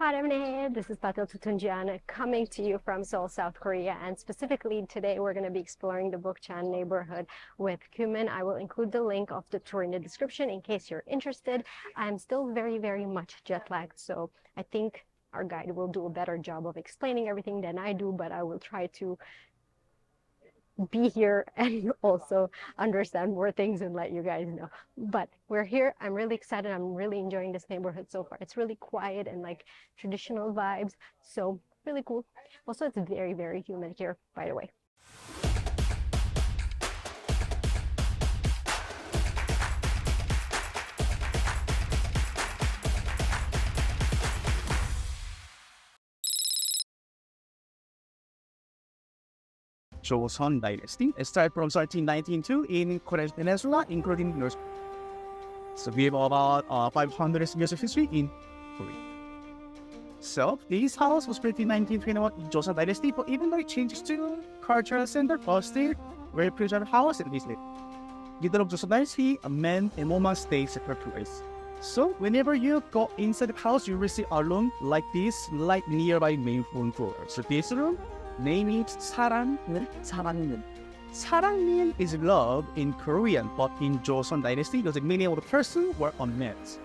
Paremne, this is Patel Tutunjian coming to you from Seoul, South Korea, and specifically today we're going to be exploring the Bukchon neighborhood with Kumin. I will include the link of the tour in the description in case you're interested. I'm still very much jet lagged, so I think our guide will do a better job of explaining everything than I do, but I will try to be here and also understand more things and let you guys know. But we're here. I'm really excited. I'm really enjoying this neighborhood so far. It's really quiet and like traditional vibes, so really cool. Also, it's very humid here, by the way. Joseon Dynasty. It started from 1392 in Korean Peninsula, including North. So we have about 500 years of history in Korea. So this house was built in 1921 in Joseon Dynasty, but even though it changes to cultural center, but still very preserved house in this name. Leader of Joseon Dynasty, a man and woman stay separate place. So whenever you go inside the house, you will see a room like this, like nearby main front door. So this room, name is 사랑은. 사랑은 is love in Korean, but in Joseon Dynasty, the meaning of the person were on men's.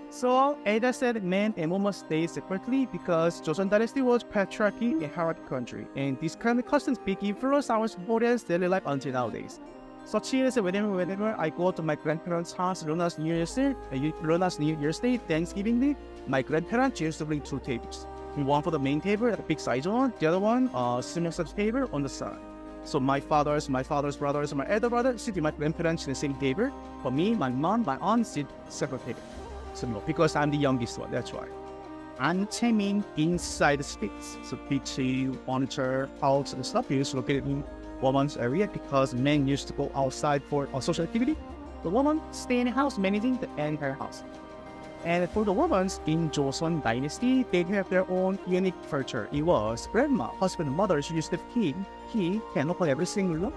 So as I said, men and women stay separately because Joseon Dynasty was patriarchy and hierarchy country, and this kind of customs big influence our Koreans' daily life until nowadays. Such as whenever I go to my grandparents' house, Luna's New Year's Day, Thanksgiving Day, my grandparents used to bring two tables. One for the main table, the big size one. The other one, similar size table on the side. So my father's brothers, my elder brother sit with my grandparents in the same table. For me, my mom, my aunt sit separate table. So no, because I'm the youngest one, that's why. And mean inside the space. So kitchen, furniture, house and stuff is located in woman's area because men used to go outside for a social activity. The woman stay in the house managing the entire house. And for the women in Joseon Dynasty, they have their own unique culture. It was grandma, husband, and mother. She used to feed. He can open every single room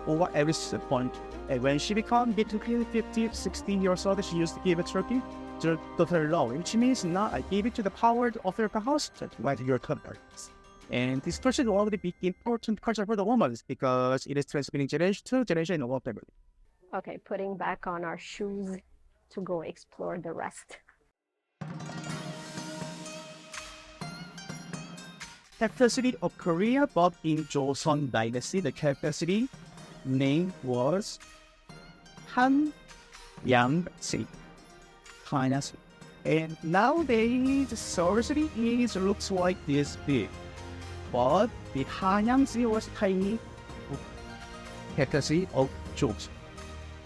over every point. And when she became between 50, 16 years old, she used to give a turkey to her law, which means now I give it to the power of your house to your companies. And this culture is already big important culture for the women because it is transmitting generation to generation in the whole family. Okay, putting back on our shoes to go explore the rest. Capital city of Korea, but in Joseon Dynasty, the capital city name was Hanyang City. And nowadays, Seoul City looks like this big, but the Hanyang City was tiny. Capital city of Joseon,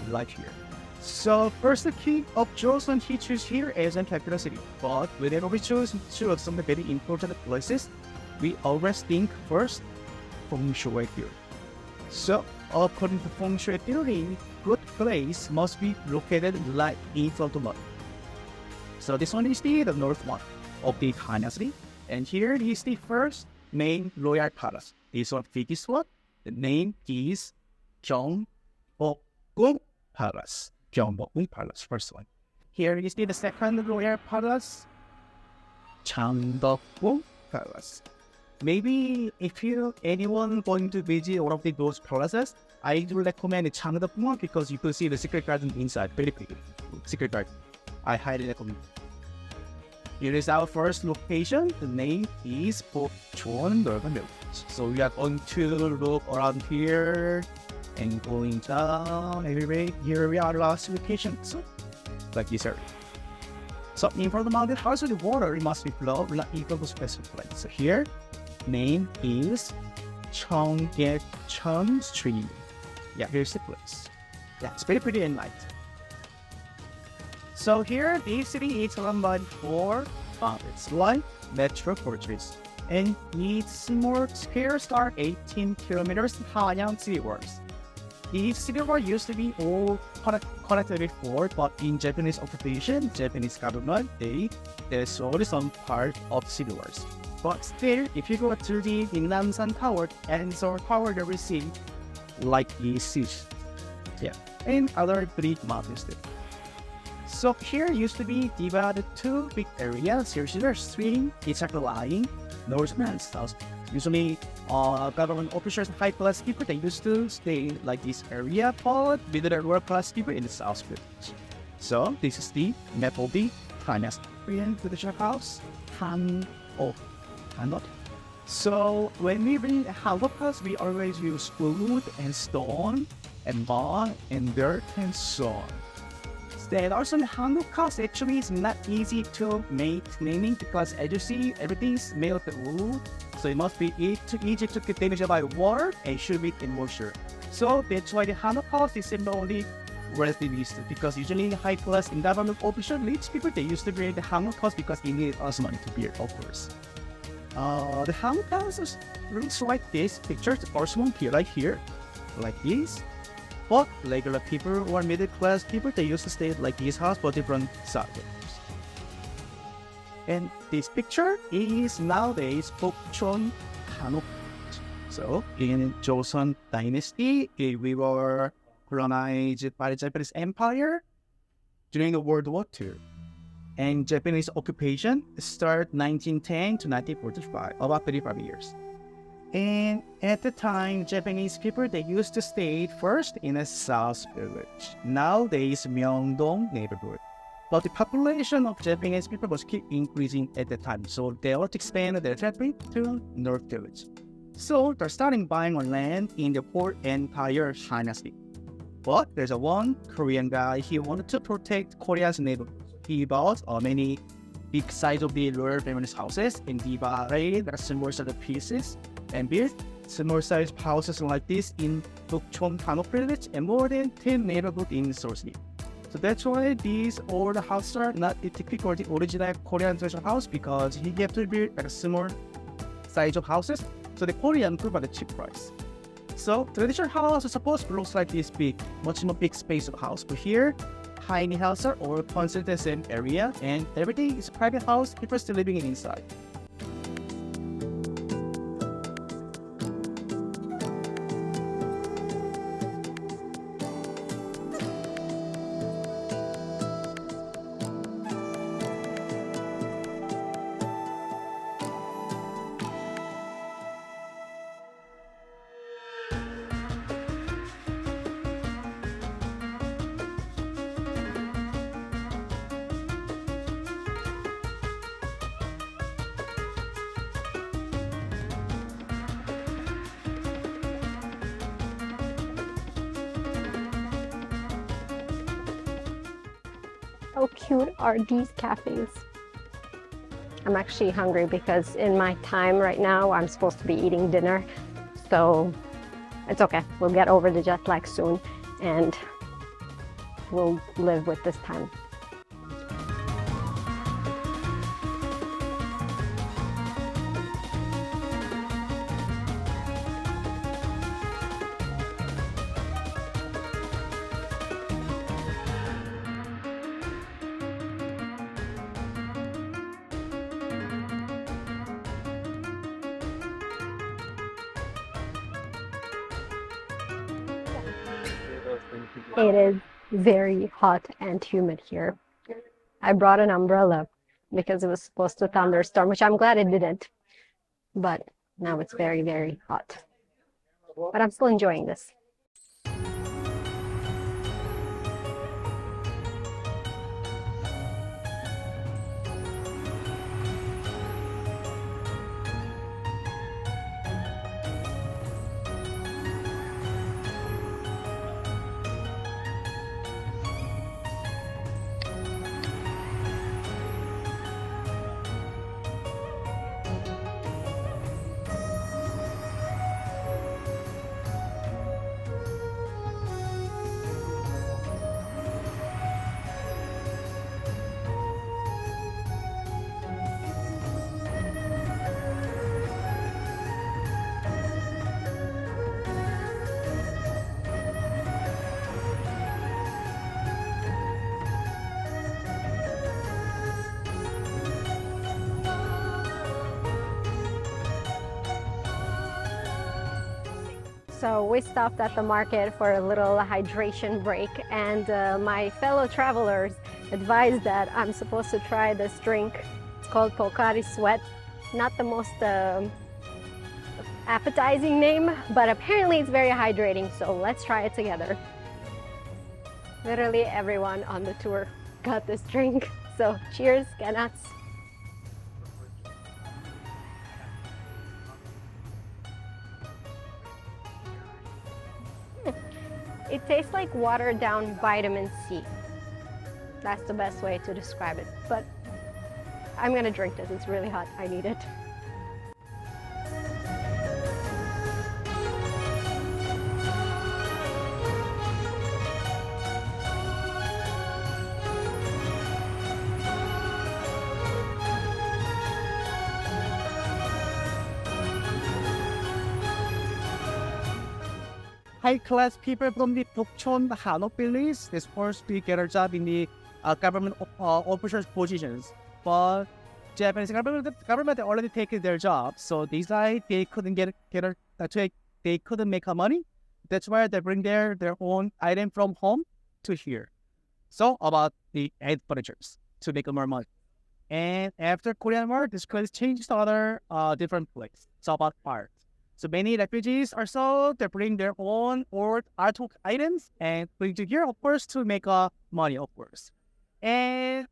like here. So first the king of Joseon he choose here as a capital city. But whenever we choose some very important places, we always think first feng shui theory. So according to feng shui theory, good place must be located like in front of mud. So this one is the north one of the Hanyang City, and here is the first main royal palace. This one biggest one. The name is Gyeongbokgung Palace. Gyeongbokgung Palace, first one. Here is the second royal palace, Changdeokgung Palace. Maybe if anyone going to visit one of those palaces, I do recommend Changdeokgung because you could see the secret garden inside, very pretty. Secret garden. I highly recommend. Here is our first location. The name is Bukchon Hanok Village. So we are going to look around here and going down everywhere. Here we are last location. So like this area. So in front of the mountain, also the water it must be flow like equal to specific place. So here, name is Changdeokgung Stream. Yeah, here's the place. Yeah, it's very pretty and light. So here, this city is run by 4 mountains, like metro fortress, and its more squares are 18 kilometers Hanyang City works. The city war used to be all connected before, but in Japanese occupation, Japanese government, there's only some part of city wars. But still, if you go to the Namsan Tower and Seoul Tower, you will see like this, yeah, and other 3 mountains there. So here used to be divided two big areas. Here's three exactly lying north and south. Usually, government officials, high class people, they used to stay like this area, but with the lower class people in the south village. So this is the map of the Dynasty Korean traditional house, Hanok. So when we build a Hanok house, we always use wood and stone and mud and dirt and so on. And also the Hanok house actually is not easy to maintaining because as you see, everything is made of wood. So it must be easy to get damaged by water and should be in moisture. So that's why the Hanok house is only relatively used because usually high class in government official rich people, they used to build the Hanok house because they needed also money to build, of course. The Hanok house looks like this picture. The first one here, right here, like this. But regular people or middle class people, they used to stay like this house for different subjects. And this picture is nowadays Bukchon Hanok. So in Joseon Dynasty, we were colonized by the Japanese Empire during the World War II. And Japanese occupation started 1910 to 1945, about 35 years. And at the time, Japanese people, they used to stay first in a South Village. Nowadays, Myeongdong neighborhood. But the population of Japanese people was keep increasing at the time, so they ought to expand their territory to North Village. So they're starting buying on land in the whole entire Dynasty. But there's one Korean guy, he wanted to protect Korea's neighborhood. He bought many big size of the royal family's houses and divided the smaller size pieces and built small sized houses like this in Bukchon Hanok Village and more than 10 neighborhoods in Seoul City. So that's why these old houses are not the typical the original Korean traditional house because he have to build a small size of houses so the Korean could buy the cheap price. So traditional house is supposed to look like this big, much more big space of house. But here, tiny houses are all concentrated in the same area and everything is a private house, people still living inside. How cute are these cafes? I'm actually hungry because in my time right now, I'm supposed to be eating dinner. So it's okay. We'll get over the jet lag soon and we'll live with this time. It is very hot and humid here. I brought an umbrella because it was supposed to thunderstorm, which I'm glad it didn't. But now it's very, very hot. But I'm still enjoying this. So we stopped at the market for a little hydration break, and my fellow travelers, advised that I'm supposed to try this drink. It's called Pocari Sweat. Not the most appetizing name, but apparently it's very hydrating, so let's try it together. Literally everyone on the tour got this drink, so cheers, Ganats. It tastes like watered down vitamin C. That's the best way to describe it, but I'm gonna drink this. It's really hot. I need it. High-class people from the Bukchon Hanok Village, they supposed to get a job in the government official positions, but Japanese government already taken their job, so they decide they couldn't they couldn't make money. That's why they bring their own item from home to here. So about the head furnitures to make more money. And after Korean War, this place changed to other different place. So about art. So many refugees are sold. They bring their own old artwork items and bring to here, of course, to make money, of course. And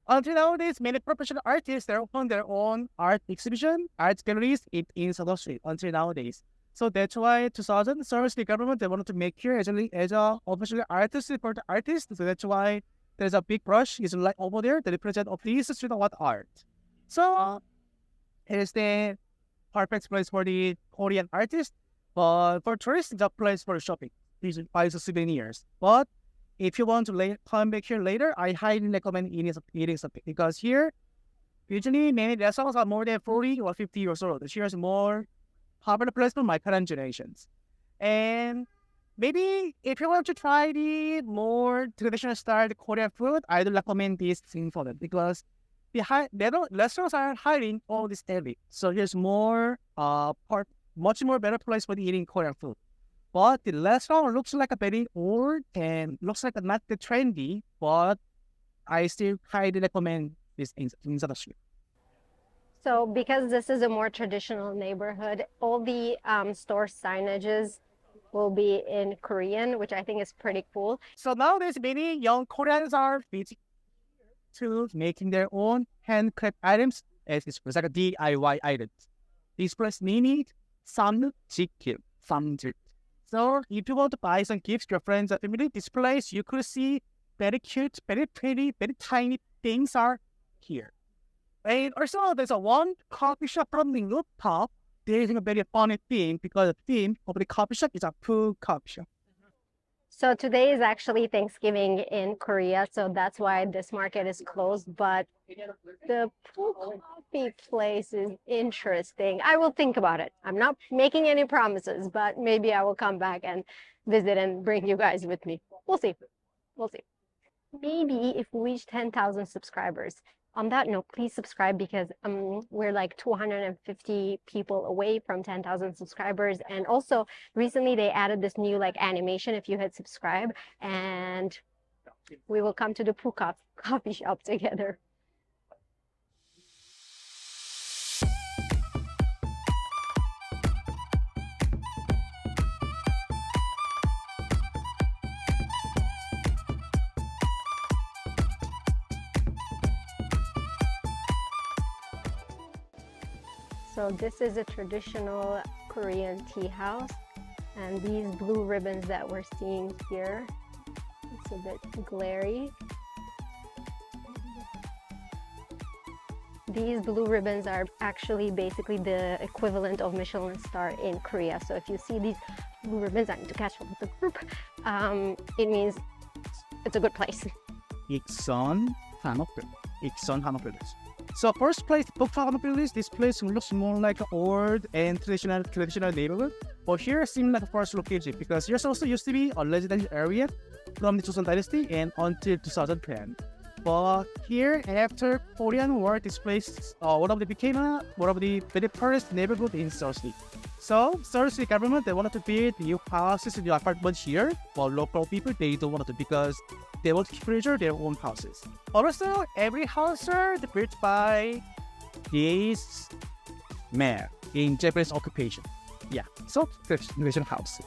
until nowadays, many professional artists they open their own art exhibition, art galleries in Seoul Street until nowadays. So that's why 2000, Seoul City government they wanted to make here as a official artist for the artist. So that's why there's a big brush is like over there that represent of this street of art. So here's the perfect place for the Korean artist, but for tourists, it's a place for shopping. These buy souvenirs. But if you want to come back here later, I highly recommend eating something because here, usually many restaurants are more than 40 or 50 years old. Here is more popular place for my current generations. And maybe if you want to try the more traditional style Korean food, I would recommend this thing for them because restaurants are hiring all this daily. So here's much more better place for eating Korean food. But the restaurant looks like a very old and looks like not the trendy, but I still highly recommend this in the street. So because this is a more traditional neighborhood, all the store signages will be in Korean, which I think is pretty cool. So nowadays, many young Koreans are busy to making their own handcraft items as it's like a DIY items. This place need some gift. So if you want to buy some gifts to your friends or family, this place you could see very cute, very pretty, very tiny things are here. And also there's one coffee shop from the rooftop. There's a very funny theme because the theme of the coffee shop is a food coffee shop. So today is actually Thanksgiving in Korea, so that's why this market is closed. But the pool coffee place is interesting. I will think about it. I'm not making any promises, but maybe I will come back and visit and bring you guys with me. We'll see. We'll see. Maybe if we reach 10,000 subscribers. On that note, please subscribe because we're like 250 people away from 10,000 subscribers. And also recently they added this new like animation if you hit subscribe, and we will come to the Pukop coffee shop together. So this is a traditional Korean tea house, and these blue ribbons that we're seeing here, it's a bit glary. These blue ribbons are actually basically the equivalent of Michelin star in Korea. So if you see these blue ribbons, I need to catch up with the group, it means it's a good place. ikseon-dong. ikseon-dong Village. So first place, Bukchon Hanok Village. This place looks more like an old and traditional neighborhood. But here it seems like a first location because here's also used to be a residential area from the Joseon Dynasty and until 2010. But here, after Korean War, this place one of the very first neighborhood in Seoul City. So Seoul City government they wanted to build new houses, new apartments here, but local people they don't want to because they want to preserve their own houses. Also, every house are built by this man in Japanese occupation. Yeah, so traditional house.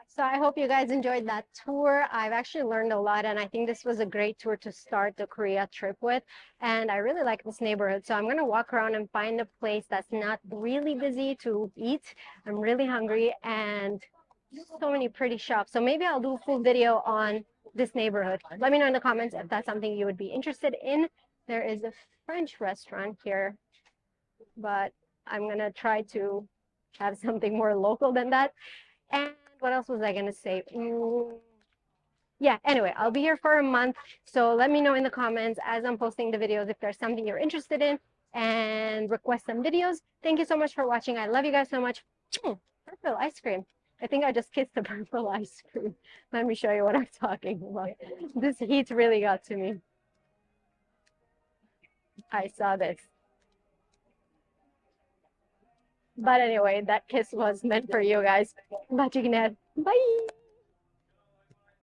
So I hope you guys enjoyed that tour. I've actually learned a lot, and I think this was a great tour to start the Korea trip with. And I really like this neighborhood. So I'm going to walk around and find a place that's not really busy to eat. I'm really hungry and so many pretty shops. So maybe I'll do a full video on this neighborhood. Let me know in the comments if that's something you would be interested in. There is a French restaurant here, but I'm going to try to have something more local than that. And what else was I going to say? Yeah, anyway, I'll be here for a month. So let me know in the comments as I'm posting the videos if there's something you're interested in, and request some videos. Thank you so much for watching. I love you guys so much. Purple ice cream. I think I just kissed the purple ice cream. Let me show you what I'm talking about. This heat really got to me. I saw this. But anyway, that kiss was meant for you guys. Bye.